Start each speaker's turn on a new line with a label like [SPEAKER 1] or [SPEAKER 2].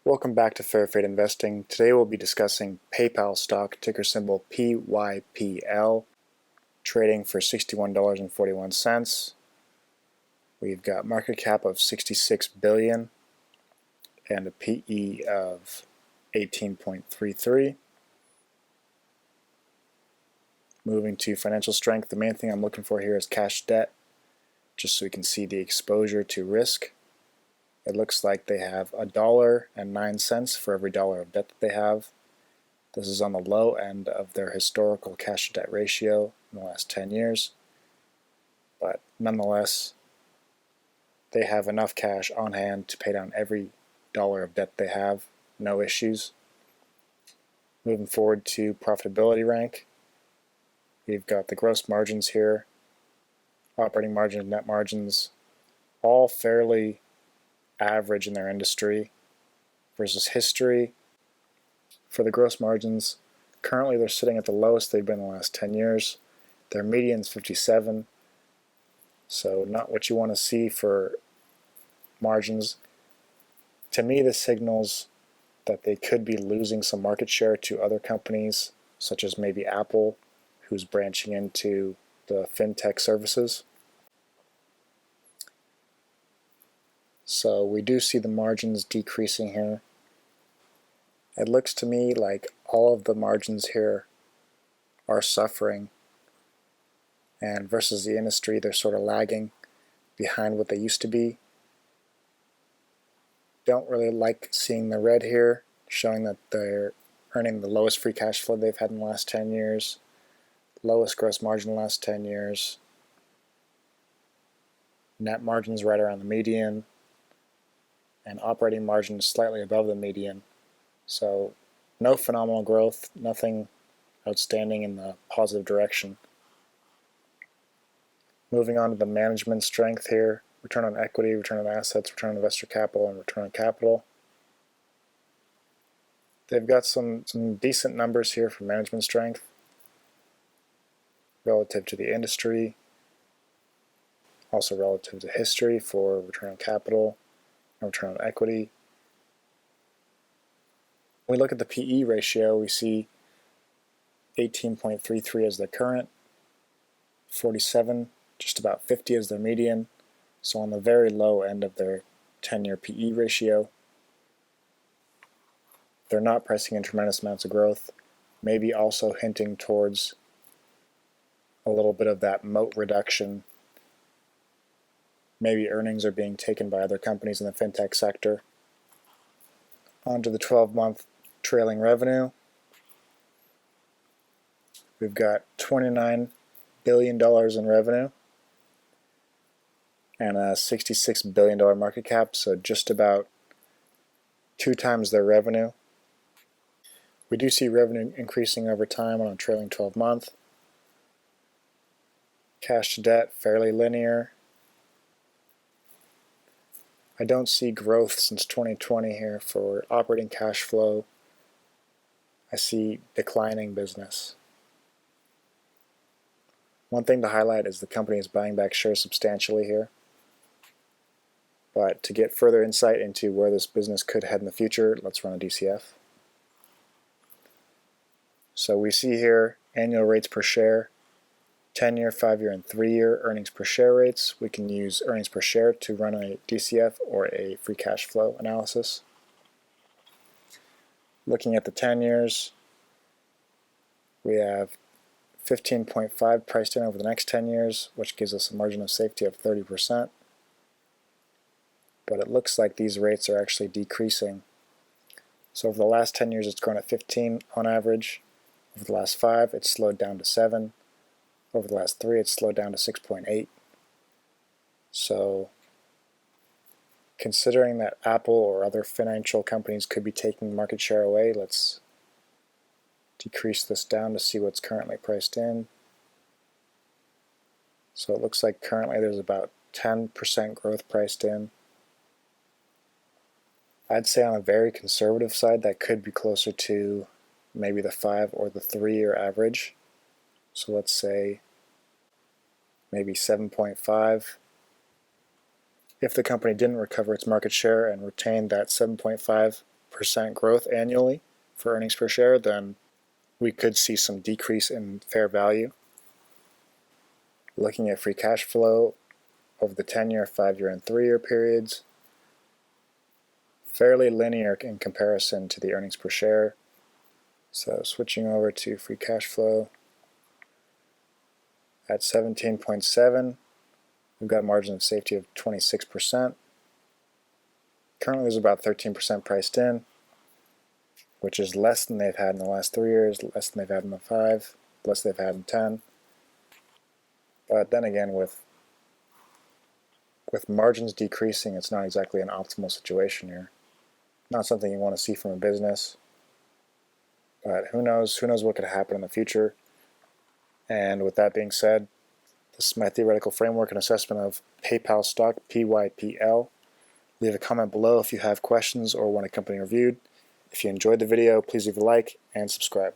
[SPEAKER 1] Welcome back to Fair Fade Investing. Today we'll be discussing PayPal stock, ticker symbol PYPL, trading for $61.41. We've got market cap of $66 billion and a PE of 18.33. Moving to financial strength, the main thing I'm looking for here is cash debt, just so we can see the exposure to risk. It looks like they have $1.09 for every dollar of debt that they have. This is on the low end of their historical cash to debt ratio in the last 10 years. But nonetheless, they have enough cash on hand to pay down every dollar of debt they have, no issues. Moving forward to profitability rank, we've got the gross margins here, operating margins, net margins, all fairly average in their industry versus history. For the gross margins, currently they're sitting at the lowest they've been in the last 10 years. Their median is 57, so not what you want to see for margins. To me, this signals that they could be losing some market share to other companies, such as maybe Apple, who's branching into the fintech services. So we do see the margins decreasing here. It looks to me like all of the margins here are suffering, and versus the industry, they're sort of lagging behind what they used to be. Don't really like seeing the red here, showing that they're earning the lowest free cash flow they've had in the last 10 years, lowest gross margin in the last 10 years, net margins right around the median, and operating margins slightly above the median. So no phenomenal growth, nothing outstanding in the positive direction. Moving on to the management strength here, return on equity, return on assets, return on investor capital, and return on capital. They've got some decent numbers here for management strength relative to the industry, also relative to history for return on capital and return on equity. When we look at the PE ratio, we see 18.33 as the current, 47, just about 50 as their median, so on the very low end of their 10-year PE ratio. They're not pricing in tremendous amounts of growth, maybe also hinting towards a little bit of that moat reduction. Maybe earnings are being taken by other companies in the fintech sector. On to the 12-month trailing revenue. We've got $29 billion in revenue and a $66 billion market cap, so just about 2 times their revenue. We do see revenue increasing over time on a trailing 12-month. Cash to debt, fairly linear. I don't see growth since 2020 here for operating cash flow. I see declining business. One thing to highlight is the company is buying back shares substantially here. But to get further insight into where this business could head in the future, let's run a DCF. So we see here annual rates per share, 10-year, 5-year, and 3-year earnings per share rates. We can use earnings per share to run a DCF or a free cash flow analysis. Looking at the 10 years, we have 15.5 priced in over the next 10 years, which gives us a margin of safety of 30%. But it looks like these rates are actually decreasing. So over the last 10 years, it's grown at 15 on average. Over the last 5, it's slowed down to 7. Over the last 3, it's slowed down to 6.8. So considering that Apple or other financial companies could be taking market share away, let's decrease this down to see what's currently priced in. So it looks like currently there's about 10% growth priced in. I'd say on a very conservative side that could be closer to maybe the 5 or the 3-year average. So let's say maybe 7.5. If the company didn't recover its market share and retained that 7.5 4% growth annually for earnings per share, then we could see some decrease in fair value. Looking at free cash flow over the 10-year, 5-year, and 3-year periods, fairly linear in comparison to the earnings per share. So switching over to free cash flow, at 17.7, we've got a margin of safety of 26%. Currently there's about 13% priced in, which is less than they've had in the last 3 years, less than they've had in the 5, less than they've had in 10. But then again, with margins decreasing, it's not exactly an optimal situation here. Not something you want to see from a business. But who knows what could happen in the future. And with that being said, this is my theoretical framework and assessment of PayPal stock, PYPL. Leave a comment below if you have questions or want a company reviewed. If you enjoyed the video, please leave a like and subscribe.